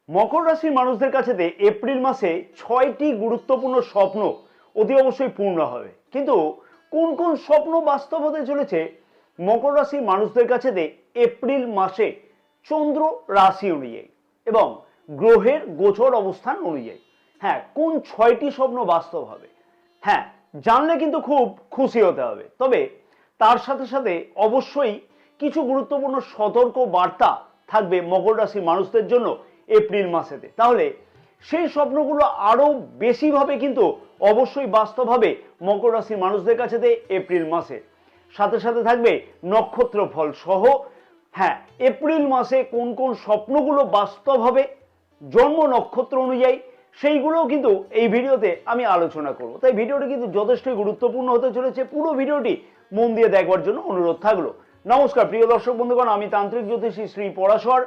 মকর রাশির মানুষদের কাছেতে এপ্রিল মাসে 6টি গুরুত্বপূর্ণ স্বপ্ন অতি অবশ্যই পূর্ণ হবে। কিন্তু কোন কোন স্বপ্ন বাস্তব হতে চলেছে মকর রাশির মানুষদের কাছেতে এপ্রিল মাসে চন্দ্র রাশি অনুযায়ী এবং গ্রহের গোচর অবস্থান অনুযায়ী? হ্যাঁ, কোন 6টি স্বপ্ন বাস্তব হবে? হ্যাঁ, জানলে কিন্তু খুব খুশি হতে হবে। তবে তার সাথে সাথে অবশ্যই কিছু গুরুত্বপূর্ণ সতর্ক বার্তা থাকবে মকর রাশির মানুষদের জন্য এপ্রিল মাসেতে। তাহলে সেই স্বপ্নগুলো আরো বেশিভাবে কিন্তু অবশ্যই বাস্তব হবে মকর রাশির মানুষদের কাছে এপ্রিল মাসে। সাথে সাথে থাকবে নক্ষত্র ফল সহ। হ্যাঁ, এপ্রিল মাসে কোন কোন স্বপ্নগুলো বাস্তব হবে জন্ম নক্ষত্র অনুযায়ী সেইগুলোও কিন্তু এই ভিডিওতে আমি আলোচনা করব। তাই ভিডিওটি কিন্তু যথেষ্টই গুরুত্বপূর্ণ হতে চলেছে। পুরো ভিডিওটি মন দিয়ে দেখবার জন্য অনুরোধ থাকলো। নমস্কার প্রিয় দর্শক বন্ধুগণ, আমি তান্ত্রিক জ্যোতিষী শ্রী পরাশর।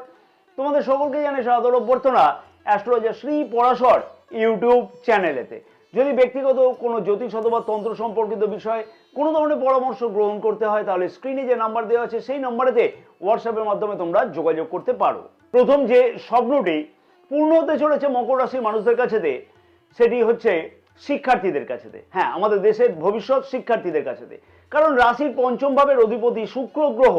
তোমাদের সকলকে জানাই সাদর অভ্যর্থনা অ্যাস্ট্রোলজার শ্রী পরাশর ইউটিউব চ্যানেলেতে। যদি ব্যক্তিগত কোনো জ্যোতিষ অথবা তন্ত্র সম্পর্কিত বিষয়ে কোনো ধরনের পরামর্শ গ্রহণ করতে হয় তাহলে স্ক্রিনে যে নাম্বার দেওয়া আছে সেই নাম্বারেতে হোয়াটসঅ্যাপের মাধ্যমে তোমরা যোগাযোগ করতে পারো। প্রথম যে স্বপ্নটি পূর্ণ হতে চলেছে মকর রাশির মানুষদের কাছেতে সেটি হচ্ছে শিক্ষার্থীদের কাছেতে। হ্যাঁ, আমাদের দেশের ভবিষ্যৎ শিক্ষার্থীদের কাছেতে। কারণ রাশির পঞ্চম ভাবের অধিপতি শুক্র গ্রহ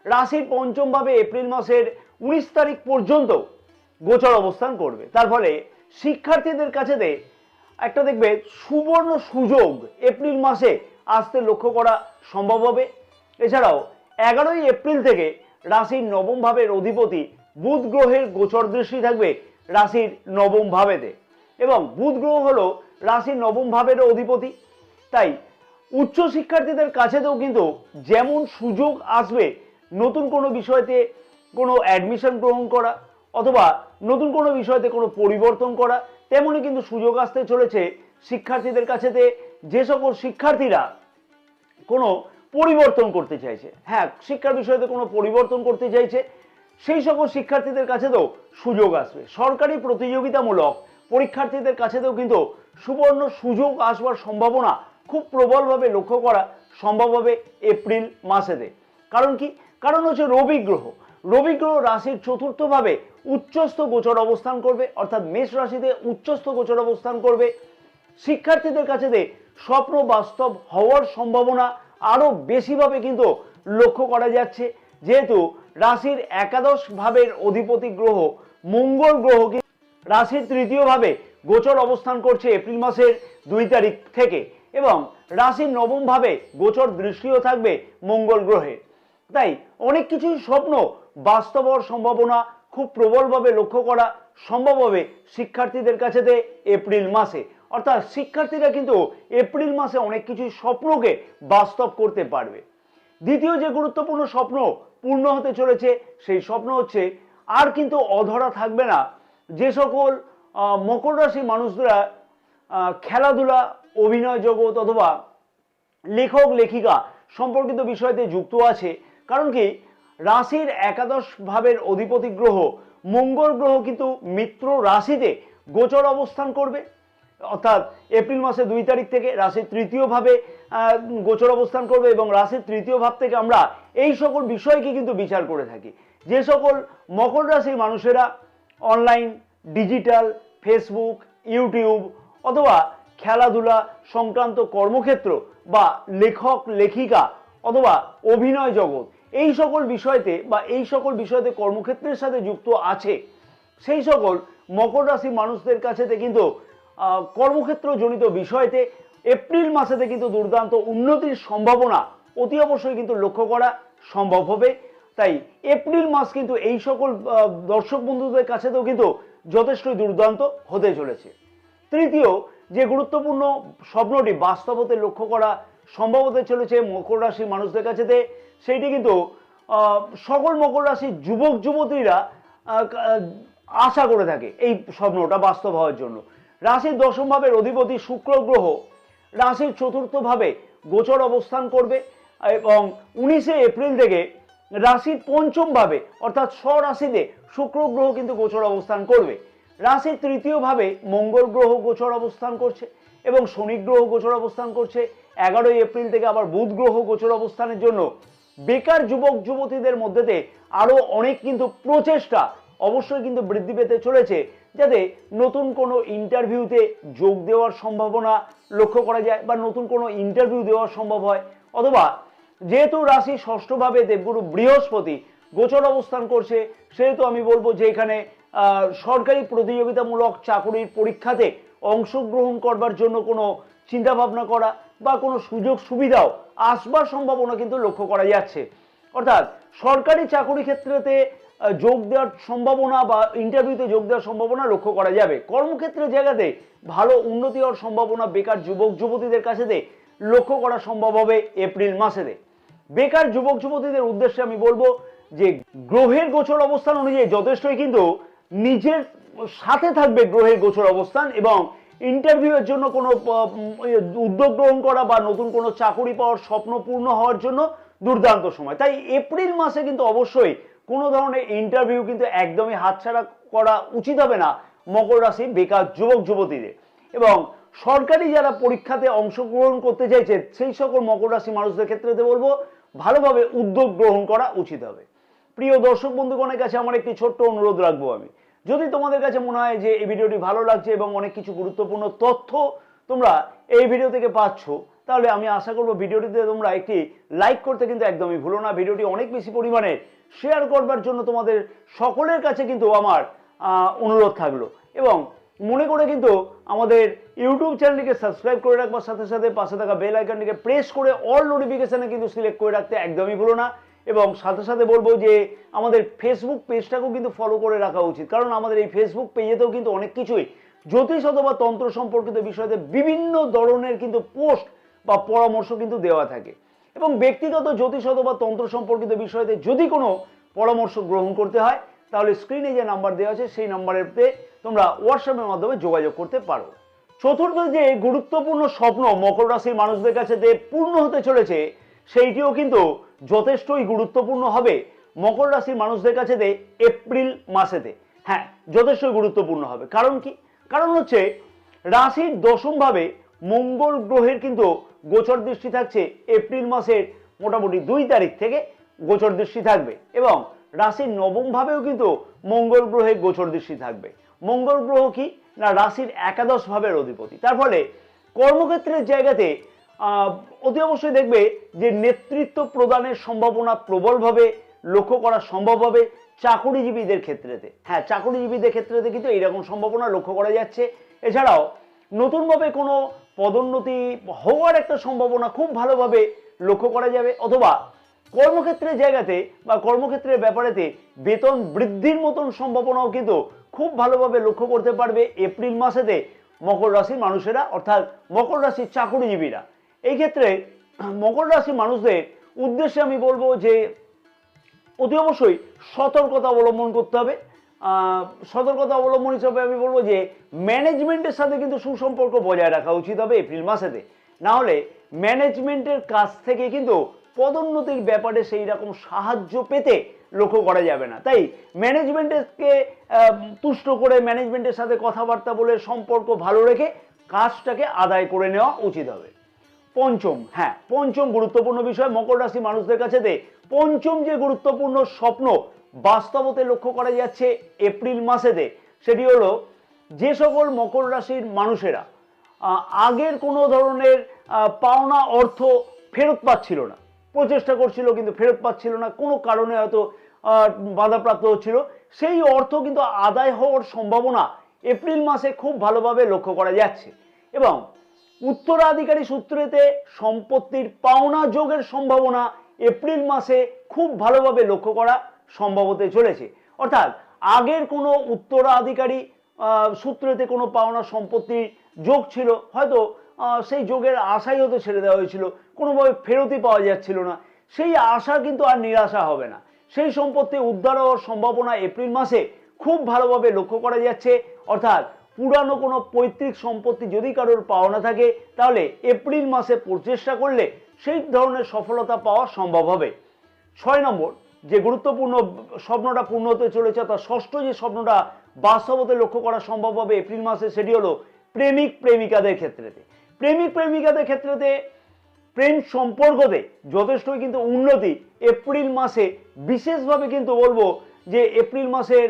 রাশির পঞ্চম ভাবে এপ্রিল মাসের 19 তারিখ পর্যন্ত গোচর অবস্থান করবে। তার ফলে শিক্ষার্থীদের কাছেতে একটা দেখবে সুবর্ণ সুযোগ এপ্রিল মাসে আসতে লক্ষ্য করা সম্ভব হবে। এছাড়াও 11ই এপ্রিল থেকে রাশির নবম ভাবের অধিপতি বুধ গ্রহের গোচর দৃষ্টি থাকবে রাশির নবম ভাবেতে এবং বুধ গ্রহ হলো রাশির নবম ভাবের অধিপতি। তাই উচ্চ শিক্ষার্থীদের কাছেতেও কিন্তু যেমন সুযোগ আসবে নতুন কোনো বিষয়তে কোনো অ্যাডমিশন গ্রহণ করা অথবা নতুন কোনো বিষয়তে কোনো পরিবর্তন করা, তেমনই কিন্তু সুযোগ আসতে চলেছে শিক্ষার্থীদের কাছেতে যে সকল শিক্ষার্থীরা কোনো পরিবর্তন করতে চাইছে। হ্যাঁ, শিক্ষার বিষয়তে কোনো পরিবর্তন করতে চাইছে সেই সকল শিক্ষার্থীদের কাছেতেও সুযোগ আসবে। সরকারি প্রতিযোগিতামূলক পরীক্ষার্থীদের কাছেতেও কিন্তু সুবর্ণ সুযোগ আসবার সম্ভাবনা খুব প্রবলভাবে লক্ষ্য করা সম্ভব হবে এপ্রিল মাসেতে। কারণ কি? কারণ হচ্ছে রবি গ্রহ রাশির চতুর্থ ভাবে উচ্চস্থ গোচর অবস্থান করবে, অর্থাৎ মেষ রাশিতে উচ্চস্থ গোচর অবস্থান করবে। শিক্ষার্থীদের কাছে স্বপ্ন বাস্তব হওয়ার সম্ভাবনা আরো বেশিভাবে কিন্তু লক্ষ্য করা যাচ্ছে, যেহেতু রাশির একাদশ ভাবের অধিপতি গ্রহ মঙ্গল গ্রহ রাশির তৃতীয় ভাবে গোচর অবস্থান করছে এপ্রিল মাসের 2 তারিখ থেকে এবং রাশির নবম ভাবে গোচর দৃষ্টিও থাকবে মঙ্গল গ্রহে। তাই অনেক কিছুই স্বপ্ন বাস্তব হওয়ার সম্ভাবনা খুব প্রবলভাবে লক্ষ্য করা সম্ভব হবে শিক্ষার্থীদের কাছেতে এপ্রিল মাসে। অর্থাৎ শিক্ষার্থীরা কিন্তু এপ্রিল মাসে অনেক কিছুই স্বপ্নকে বাস্তব করতে পারবে। দ্বিতীয় যে গুরুত্বপূর্ণ স্বপ্ন পূর্ণ হতে চলেছে সেই স্বপ্ন হচ্ছে আর কিন্তু অধরা থাকবে না যে সকল মকর রাশির মানুষরা খেলাধুলা, অভিনয় জগৎ অথবা লেখক লেখিকা সম্পর্কিত বিষয়তে যুক্ত আছে। কারণ কি? রাশির একাদশ ভাবের অধিপতি গ্রহ মঙ্গল গ্রহ কিন্তু মিত্র রাশিতে গোচর অবস্থান করবে, অর্থাৎ এপ্রিল মাসে 2 তারিখ থেকে রাশির তৃতীয় ভাবে গোচর অবস্থান করবে এবং রাশির তৃতীয় ভাব থেকে আমরা এই সকল বিষয়কে কিন্তু বিচার করে থাকি। যে সকল মকর রাশির মানুষেরা অনলাইন, ডিজিটাল, ফেসবুক, ইউটিউব অথবা খেলাধুলা সংক্রান্ত কর্মক্ষেত্র বা লেখক লেখিকা অথবা অভিনয় জগৎ এই সকল বিষয়তে কর্মক্ষেত্রের সাথে যুক্ত আছে, সেই সকল মকর রাশির মানুষদের কাছেতে কিন্তু কর্মক্ষেত্র জনিত বিষয়তে এপ্রিল মাসেতে কিন্তু দুর্দান্ত উন্নতির সম্ভাবনা অতি অবশ্যই কিন্তু লক্ষ্য করা সম্ভব হবে। তাই এপ্রিল মাস কিন্তু এই সকল দর্শক বন্ধুদের কাছেতেও কিন্তু যথেষ্টই দুর্দান্ত হতে চলেছে। তৃতীয় যে গুরুত্বপূর্ণ স্বপ্নটি বাস্তব হতে লক্ষ্য করা সম্ভব হতে চলেছে মকর রাশির মানুষদের কাছেতে সেইটি কিন্তু সকল মকর রাশির যুবক যুবতীরা আশা করে থাকে এই স্বপ্নটা বাস্তব হওয়ার জন্য। রাশির দশম ভাবের অধিপতি শুক্র গ্রহ রাশির চতুর্থ ভাবে গোচর অবস্থান করবে এবং 19শে এপ্রিল থেকে রাশির পঞ্চম ভাবে অর্থাৎ স্বরাশিতে শুক্র গ্রহ কিন্তু গোচর অবস্থান করবে। রাশির তৃতীয় ভাবে মঙ্গল গ্রহ গোচর অবস্থান করছে এবং শনি গ্রহ গোচর অবস্থান করছে। 11ই এপ্রিল থেকে আবার বুধ গ্রহ গোচর অবস্থানের জন্য বেকার যুবক যুবতীদের মধ্যে আরো অনেক কিন্তু প্রচেষ্টা অবশ্যই কিন্তু বৃদ্ধি পেতে চলেছে, যাতে নতুন কোনো ইন্টারভিউতে যোগ দেওয়ার সম্ভাবনা লক্ষ্য করা যায় বা নতুন কোনো ইন্টারভিউ দেওয়া সম্ভব হয়। অথবা যেহেতু রাশি ষষ্ঠভাবে দেবগুরু বৃহস্পতি গোচর অবস্থান করছে, সেহেতু আমি বলবো যে এখানে সরকারি প্রতিযোগিতামূলক চাকরির পরীক্ষাতে অংশগ্রহণ করবার জন্য কোনো চিন্তাভাবনা করা বা কোনো সুযোগ সুবিধাও আসবার সম্ভাবনা কিন্তু লক্ষ্য করা যাচ্ছে। অর্থাৎ সরকারি চাকরি ক্ষেত্রেতে যোগ দেওয়ার সম্ভাবনা বা ইন্টারভিউতে যোগ দেওয়ার সম্ভাবনা লক্ষ্য করা যাবে। কর্মক্ষেত্রের জায়গাতে ভালো উন্নতি হওয়ার সম্ভাবনা বেকার যুবক যুবতীদের কাছেতে লক্ষ্য করা সম্ভব হবে এপ্রিল মাসেতে। বেকার যুবক যুবতীদের উদ্দেশ্যে আমি বলবো যে গ্রহের গোচর অবস্থান অনুযায়ী যথেষ্টই কিন্তু নিজের সাথে থাকবে গ্রহের গোচর অবস্থান, এবং ইন্টারভিউয়ের জন্য কোনো উদ্যোগ গ্রহণ করা বা নতুন কোনো চাকরি পাওয়ার স্বপ্ন পূর্ণ হওয়ার জন্য দুর্দান্ত সময়। তাই এপ্রিল মাসে কিন্তু অবশ্যই কোনো ধরনের ইন্টারভিউ কিন্তু একদমই হাতছাড়া করা উচিত হবে না মকর রাশি বেকার যুবক যুবতীদের। এবং সরকারি যারা পরীক্ষাতে অংশগ্রহণ করতে চাইছে সেই সকল মকর রাশি মানুষদের ক্ষেত্রে বলবো ভালোভাবে উদ্যোগ গ্রহণ করা উচিত হবে। প্রিয় দর্শক বন্ধুগণের কাছে আমার একটি ছোট্ট অনুরোধ রাখবো আমি, যদি তোমাদের কাছে মনে হয় যে এই ভিডিওটি ভালো লাগছে এবং অনেক কিছু গুরুত্বপূর্ণ তথ্য তোমরা এই ভিডিও থেকে পাচ্ছ, তাহলে আমি আশা করবো ভিডিওটিতে তোমরা একটি লাইক করতে কিন্তু একদমই ভুলো না। ভিডিওটি অনেক বেশি পরিমাণে শেয়ার করবার জন্য তোমাদের সকলের কাছে কিন্তু আমার অনুরোধ থাকলো। এবং মনে করে কিন্তু আমাদের ইউটিউব চ্যানেলটিকে সাবস্ক্রাইব করে রাখবার সাথে সাথে পাশে থাকা বেল আইকনটিকে প্রেস করে অল নোটিফিকেশনে কিন্তু সিলেক্ট করে রাখতে একদমই ভুলো না। এবং সাথে সাথে বলবো যে আমাদের ফেসবুক পেজটাকেও কিন্তু ফলো করে রাখা উচিত, কারণ আমাদের এই ফেসবুক পেজেতেও কিন্তু অনেক কিছুই জ্যোতিষ অথবা তন্ত্র সম্পর্কিত বিষয়তে বিভিন্ন ধরনের কিন্তু পোস্ট বা পরামর্শ কিন্তু দেওয়া থাকে। এবং ব্যক্তিগত জ্যোতিষ অথবা তন্ত্র সম্পর্কিত বিষয়তে যদি কোনো পরামর্শ গ্রহণ করতে হয়, তাহলে স্ক্রিনে যে নাম্বার দেওয়া আছে সেই নাম্বারেতে তোমরা হোয়াটসঅ্যাপের মাধ্যমে যোগাযোগ করতে পারো। চতুর্থ যে গুরুত্বপূর্ণ স্বপ্ন মকর রাশির মানুষদের কাছে যে পূর্ণ হতে চলেছে, সেইটিও কিন্তু যথেষ্টই গুরুত্বপূর্ণ হবে মকর রাশির মানুষদের কাছে এপ্রিল মাসেতে। হ্যাঁ, যথেষ্টই গুরুত্বপূর্ণ হবে। কারণ কি? কারণ হচ্ছে রাশির দশমভাবে মঙ্গল গ্রহের কিন্তু গোচর দৃষ্টি থাকছে এপ্রিল মাসের মোটামুটি 2 তারিখ থেকে গোচর দৃষ্টি থাকবে, এবং রাশির নবম ভাবেও কিন্তু মঙ্গল গ্রহের গোচর দৃষ্টি থাকবে। মঙ্গল গ্রহ কি না রাশির একাদশ ভাবের অধিপতি। তার ফলে কর্মক্ষেত্রের জায়গাতে অতি অবশ্যই দেখবে যে নেতৃত্ব প্রদানের সম্ভাবনা প্রবলভাবে লক্ষ্য করা সম্ভব হবে চাকুরিজীবীদের ক্ষেত্রেতে। হ্যাঁ, চাকুরিজীবীদের ক্ষেত্রেতে কিন্তু এইরকম সম্ভাবনা লক্ষ্য করা যাচ্ছে। এছাড়াও নতুনভাবে কোনো পদোন্নতি হওয়ার একটা সম্ভাবনা খুব ভালোভাবে লক্ষ্য করা যাবে, অথবা কর্মক্ষেত্রের জায়গাতে বা কর্মক্ষেত্রের ব্যাপারেতে বেতন বৃদ্ধির মতন সম্ভাবনাও কিন্তু খুব ভালোভাবে লক্ষ্য করতে পারবে এপ্রিল মাসেতে মকর রাশির মানুষেরা, অর্থাৎ মকর রাশির চাকুরিজীবীরা। এই ক্ষেত্রে মকর রাশির মানুষদের উদ্দেশ্যে আমি বলবো যে অতি অবশ্যই সতর্কতা অবলম্বন করতে হবে। সতর্কতা অবলম্বন হিসাবে আমি বলবো যে ম্যানেজমেন্টের সাথে কিন্তু সুসম্পর্ক বজায় রাখা উচিত হবে এপ্রিল মাসেতে। না হলে ম্যানেজমেন্টের কাছ থেকে কিন্তু পদোন্নতির ব্যাপারে সেই রকম সাহায্য পেতে লক্ষ্য করা যাবে না। তাই ম্যানেজমেন্টকে তুষ্ট করে ম্যানেজমেন্টের সাথে কথাবার্তা বলে সম্পর্ক ভালো রেখে কাজটাকে আদায় করে নেওয়া উচিত হবে। পঞ্চম, হ্যাঁ, পঞ্চম গুরুত্বপূর্ণ বিষয় মকর রাশি মানুষদের কাছে পঞ্চম যে গুরুত্বপূর্ণ স্বপ্ন বাস্তবতে লক্ষ্য করা যাচ্ছে এপ্রিল মাসেতে, সেটি হলো যে সকল মকর রাশির মানুষেরা আগের কোনো ধরনের পাওনা অর্থ ফেরত পাচ্ছিল না, প্রচেষ্টা করছিল কিন্তু ফেরত পাচ্ছিল না, কোনো কারণে হয়তো বাধাপ্রাপ্ত হচ্ছিল, সেই অর্থ কিন্তু আদায় হওয়ার সম্ভাবনা এপ্রিল মাসে খুব ভালোভাবে লক্ষ্য করা যাচ্ছে। এবং উত্তরাধিকারী সূত্রেতে সম্পত্তির পাওনা যোগের সম্ভাবনা এপ্রিল মাসে খুব ভালোভাবে লক্ষ্য করা সম্ভব হতে চলেছে। অর্থাৎ আগের কোনো উত্তরাধিকারী সূত্রেতে কোনো পাওনা সম্পত্তির যোগ ছিল, হয়তো সেই যোগের আশাই হয়তো ছেড়ে দেওয়া হয়েছিল, কোনোভাবে ফেরতই পাওয়া যাচ্ছিল না, সেই আশা কিন্তু আর নিরাশা হবে না। সেই সম্পত্তি উদ্ধার হওয়ার সম্ভাবনা এপ্রিল মাসে খুব ভালোভাবে লক্ষ্য করা যাচ্ছে। অর্থাৎ পুরানো কোনো পৈতৃক সম্পত্তি যদি কারোর পাওনা থাকে, তাহলে এপ্রিল মাসে প্রচেষ্টা করলে সেই ধরনের সফলতা পাওয়া সম্ভব হবে। 6 নম্বর যে গুরুত্বপূর্ণ স্বপ্নটা পূর্ণ হতে চলেছে, অর্থাৎ ষষ্ঠ যে স্বপ্নটা বাস্তবতে লক্ষ্য করা সম্ভব হবে এপ্রিল মাসে, সেটি হলো প্রেমিক প্রেমিকাদের ক্ষেত্রেতে। প্রেমিক প্রেমিকাদের ক্ষেত্রেতে প্রেম সম্পর্কতে যথেষ্টই কিন্তু উন্নতি এপ্রিল মাসে, বিশেষভাবে কিন্তু বলবো যে এপ্রিল মাসের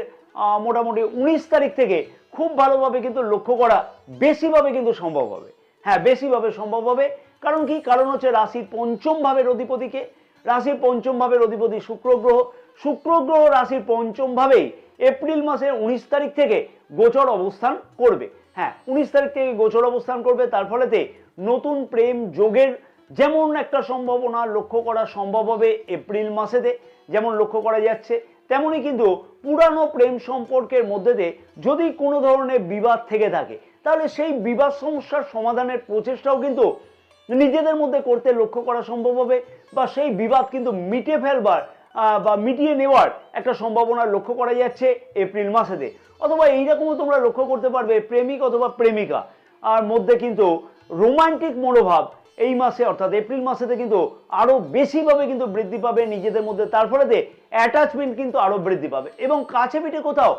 মোটামুটি 19 তারিখ থেকে খুব ভালোভাবে কিন্তু লক্ষ্য করা বেশিভাবে কিন্তু সম্ভব হবে। হ্যাঁ, বেশিভাবে সম্ভব হবে। কারণ কি? কারণ হচ্ছে রাশির পঞ্চম ভাবের অধিপতিকে, রাশির পঞ্চম ভাবের অধিপতি শুক্র গ্রহ, শুক্র গ্রহ রাশির পঞ্চম ভাবেই এপ্রিল মাসের 19 তারিখ থেকে গোচর অবস্থান করবে। হ্যাঁ, 19 তারিখ থেকে গোচর অবস্থান করবে। তার ফলেতে নতুন প্রেম যোগের যেমন একটা সম্ভাবনা লক্ষ্য করা সম্ভব হবে এপ্রিল মাসেতে, যেমন লক্ষ্য করা যাচ্ছে, তেমনি কিন্তু পুরানো প্রেম সম্পর্কের মধ্যে দিয়ে যদি কোনো ধরনের বিবাদ থেকে থাকে তাহলে সেই বিবাদ সমস্যার সমাধানের প্রচেষ্টাও কিন্তু নিজেদের মধ্যে করতে লক্ষ্য করা সম্ভব হবে, বা সেই বিবাদ কিন্তু মিটে ফেলবার বা মিটিয়ে নেওয়ার একটা সম্ভাবনা লক্ষ্য করা যাচ্ছে এপ্রিল মাসেতে। অথবা এইরকমও তোমরা লক্ষ্য করতে পারবে প্রেমিক অথবা প্রেমিকা আর মধ্যে কিন্তু রোমান্টিক মনোভাব এই মাসে অর্থাৎ এপ্রিল মাসেতে কিন্তু আরো বেশিভাবে কিন্তু বৃদ্ধি পাবে নিজেদের মধ্যে। তার ফলে অ্যাটাচমেন্ট কিন্তু আরো বৃদ্ধি পাবে এবং কাছে পিঠে কোথাও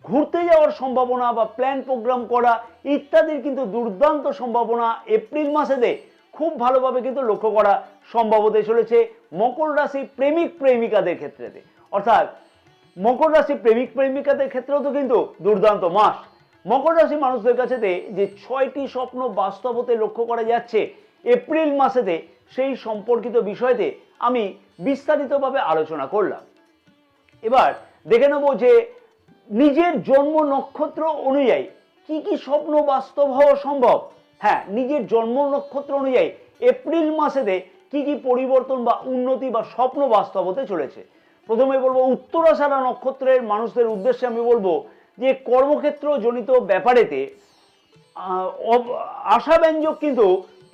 ঘুরতে যাওয়ার সম্ভাবনা বা প্ল্যান প্রোগ্রাম করা ইত্যাদির কিন্তু দুর্দান্ত সম্ভাবনা এপ্রিল মাসেতে খুব ভালোভাবে কিন্তু লক্ষ্য করা সম্ভব হতে চলেছে মকর রাশি প্রেমিক প্রেমিকাদের ক্ষেত্রে। অর্থাৎ মকর রাশি প্রেমিক প্রেমিকাদের ক্ষেত্রেও তো কিন্তু দুর্দান্ত মাস। মকর রাশি মানুষদের কাছে যে 6টি স্বপ্ন বাস্তব হতে লক্ষ্য করা যাচ্ছে এপ্রিল মাসেতে, সেই সম্পর্কিত বিষয়তে আমি বিস্তারিতভাবে আলোচনা করলাম। এবার দেখে নেব যে নিজের জন্ম নক্ষত্র অনুযায়ী কি কি স্বপ্ন বাস্তব হওয়া সম্ভব। হ্যাঁ, নিজের জন্ম নক্ষত্র অনুযায়ী এপ্রিল মাসেতে কি কি পরিবর্তন বা উন্নতি বা স্বপ্ন বাস্তব হতে চলেছে। প্রথমে বলবো উত্তরাষাঢ়া নক্ষত্রের মানুষদের উদ্দেশ্যে আমি বলবো যে কর্মক্ষেত্র জনিত ব্যাপারেতে আশাব্যঞ্জক কিন্তু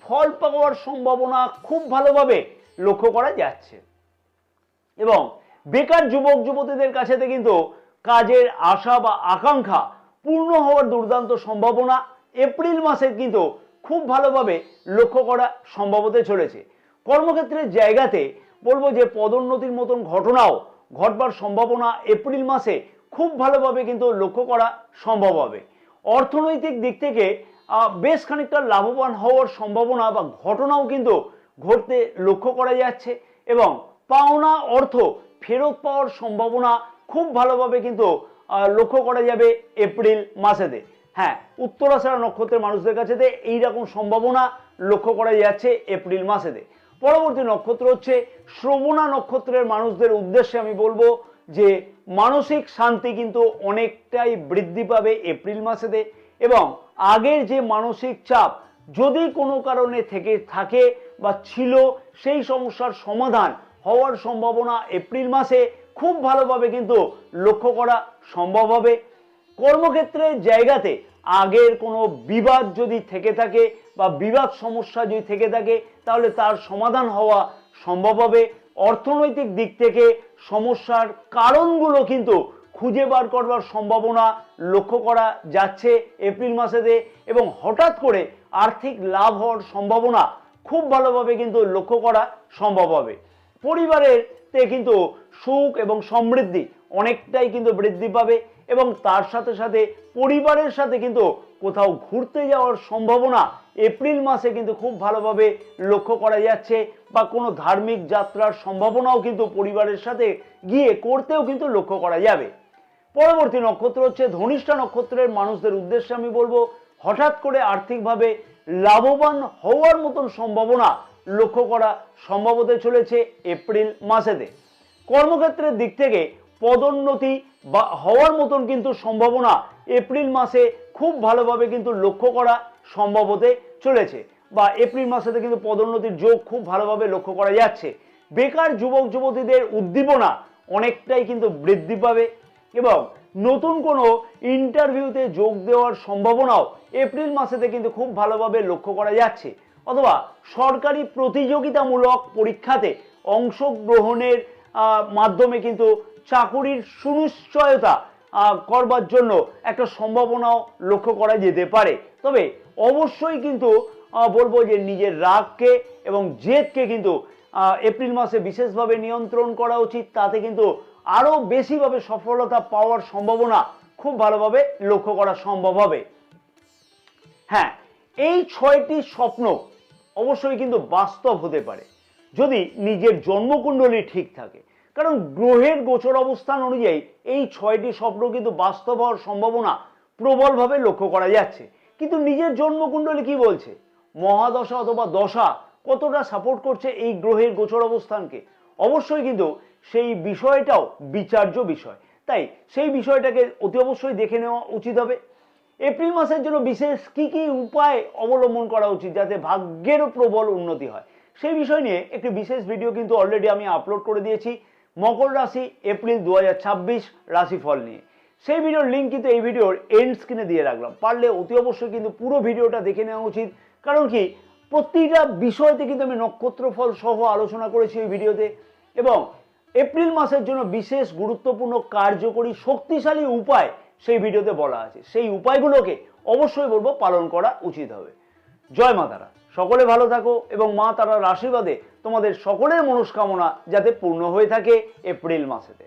ফল পাওয়ার সম্ভাবনা খুব ভালোভাবে লক্ষ্য করা যাচ্ছে এবং বেকার যুবক যুবতীদের কাছে কিন্তু কাজের আশা বা আকাঙ্ক্ষা পূর্ণ হওয়ার দুর্দান্ত সম্ভাবনা এপ্রিল মাসে কিন্তু খুব ভালোভাবে লক্ষ্য করা সম্ভব হতে চলেছে। কর্মক্ষেত্রের জায়গাতে বলবো যে পদোন্নতির মতন ঘটনাও ঘটবার সম্ভাবনা এপ্রিল মাসে খুব ভালোভাবে কিন্তু লক্ষ্য করা সম্ভব হবে। অর্থনৈতিক দিক থেকে বেশ খানিকটা লাভবান হওয়ার সম্ভাবনা বা ঘটনাও কিন্তু ঘটতে লক্ষ্য করা যাচ্ছে এবং পাওনা অর্থ ফেরত পাওয়ার সম্ভাবনা খুব ভালোভাবে কিন্তু লক্ষ্য করা যাবে এপ্রিল মাসেতে। হ্যাঁ, উত্তরাষাঢ়া নক্ষত্রের মানুষদের কাছে এইরকম সম্ভাবনা লক্ষ্য করা যাচ্ছে এপ্রিল মাসেতে। পরবর্তী নক্ষত্র হচ্ছে শ্রবণা নক্ষত্রের মানুষদের উদ্দেশ্যে আমি বলবো যে মানসিক শান্তি কিন্তু অনেকটাই বৃদ্ধি পাবে এপ্রিল মাসেতে এবং আগের যে মানসিক চাপ যদি কোনো কারণে থেকে থাকে বা ছিল সেই সমস্যার সমাধান হওয়ার সম্ভাবনা এপ্রিল মাসে খুব ভালোভাবে কিন্তু লক্ষ্য করা সম্ভব হবে। কর্মক্ষেত্রের জায়গাতে আগের কোনো বিবাদ যদি থেকে থাকে বা বিবাদ সমস্যা যদি থেকে থাকে তাহলে তার সমাধান হওয়া সম্ভব হবে। অর্থনৈতিক দিক থেকে সমস্যার কারণগুলো কিন্তু খুঁজে বার করবার সম্ভাবনা লক্ষ্য করা যাচ্ছে এপ্রিল মাসেতে এবং হঠাৎ করে আর্থিক লাভ হওয়ার সম্ভাবনা খুব ভালোভাবে কিন্তু লক্ষ্য করা সম্ভব হবে। পরিবারের কিন্তু সুখ এবং সমৃদ্ধি অনেকটাই কিন্তু বৃদ্ধি পাবে এবং তার সাথে সাথে পরিবারের সাথে কিন্তু কোথাও ঘুরতে যাওয়ার সম্ভাবনা এপ্রিল মাসে কিন্তু খুব ভালোভাবে লক্ষ্য করা যাচ্ছে বা কোনো ধার্মিক যাত্রার সম্ভাবনাও কিন্তু পরিবারের সাথে গিয়ে করতেও কিন্তু লক্ষ্য করা যাবে। পরবর্তী নক্ষত্র হচ্ছে ধনিষ্ঠা নক্ষত্রের মানুষদের উদ্দেশ্যে আমি বলবো হঠাৎ করে আর্থিকভাবে লাভবান হওয়ার মতন সম্ভাবনা লক্ষ্য করা সম্ভব হতে চলেছে এপ্রিল মাসেতে। কর্মক্ষেত্রের দিক থেকে পদোন্নতি বা হওয়ার মতন কিন্তু সম্ভাবনা এপ্রিল মাসে খুব ভালোভাবে কিন্তু লক্ষ্য করা সম্ভব হতে চলেছে বা এপ্রিল মাসেতে কিন্তু পদোন্নতির যোগ খুব ভালোভাবে লক্ষ্য করা যাচ্ছে। বেকার যুবক যুবতীদের উদ্দীপনা অনেকটাই কিন্তু বৃদ্ধি পাবে এবং নতুন কোনো ইন্টারভিউতে যোগ দেওয়ার সম্ভাবনাও এপ্রিল মাসেতে কিন্তু খুব ভালোভাবে লক্ষ্য করা যাচ্ছে অথবা সরকারি প্রতিযোগিতামূলক পরীক্ষাতে অংশগ্রহণের মাধ্যমে কিন্তু চাকুরির সুনিশ্চয়তা করবার জন্য একটা সম্ভাবনাও লক্ষ্য করা যেতে পারে। তবে অবশ্যই কিন্তু বলবো যে নিজের রাগকে এবং জেদকে কিন্তু এপ্রিল মাসে বিশেষভাবে নিয়ন্ত্রণ করা উচিত, তাতে কিন্তু আরো বেশিভাবে সফলতা পাওয়ার সম্ভাবনা খুব ভালোভাবে লক্ষ্য করা সম্ভব হবে। হ্যাঁ, এই 6টি স্বপ্ন অবশ্যই কিন্তু বাস্তব হতে পারে যদি নিজের জন্মকুণ্ডলী ঠিক থাকে। কারণ গ্রহের গোচর অবস্থান অনুযায়ী এই 6টি স্বপ্ন কিন্তু বাস্তব হওয়ার সম্ভাবনা প্রবলভাবে লক্ষ্য করা যাচ্ছে। কিন্তু নিজের জন্মকুণ্ডলী কি বলছে, মহাদশা অথবা দশা কতটা সাপোর্ট করছে এই গ্রহের গোচর অবস্থানকে, অবশ্যই কিন্তু সেই বিষয়টাও বিচার্য বিষয়। তাই সেই বিষয়টাকে অতি অবশ্যই দেখে নেওয়া উচিত হবে। এপ্রিল মাসের জন্য বিশেষ কি কি উপায় অবলম্বন করা উচিত যাতে ভাগ্যেরও প্রবল উন্নতি হয়, সেই বিষয় নিয়ে একটি বিশেষ ভিডিও কিন্তু অলরেডি আমি আপলোড করে দিয়েছি মকর রাশি এপ্রিল 2026 রাশিফল নিয়ে। সেই ভিডিওর লিঙ্ক কিন্তু এই ভিডিওর এন্ড স্ক্রিনে দিয়ে রাখলাম, পারলে অতি অবশ্যই কিন্তু পুরো ভিডিওটা দেখে নেওয়া উচিত। কারণ কি, প্রতিটা বিষয়তে কিন্তু আমি নক্ষত্রফল সহ আলোচনা করেছি এই ভিডিওতে, এবং এপ্রিল মাসের জন্য বিশেষ গুরুত্বপূর্ণ কার্যকরী শক্তিশালী উপায় সেই ভিডিওতে বলা আছে। সেই উপায়গুলোকে অবশ্যই বলবো পালন করা উচিত হবে। জয় মা তারা, সকলে ভালো থাকো এবং মা তারার আশীর্বাদে তোমাদের সকলের মনস্কামনা যাতে পূর্ণ হয়ে থাকে এপ্রিল মাসেতে।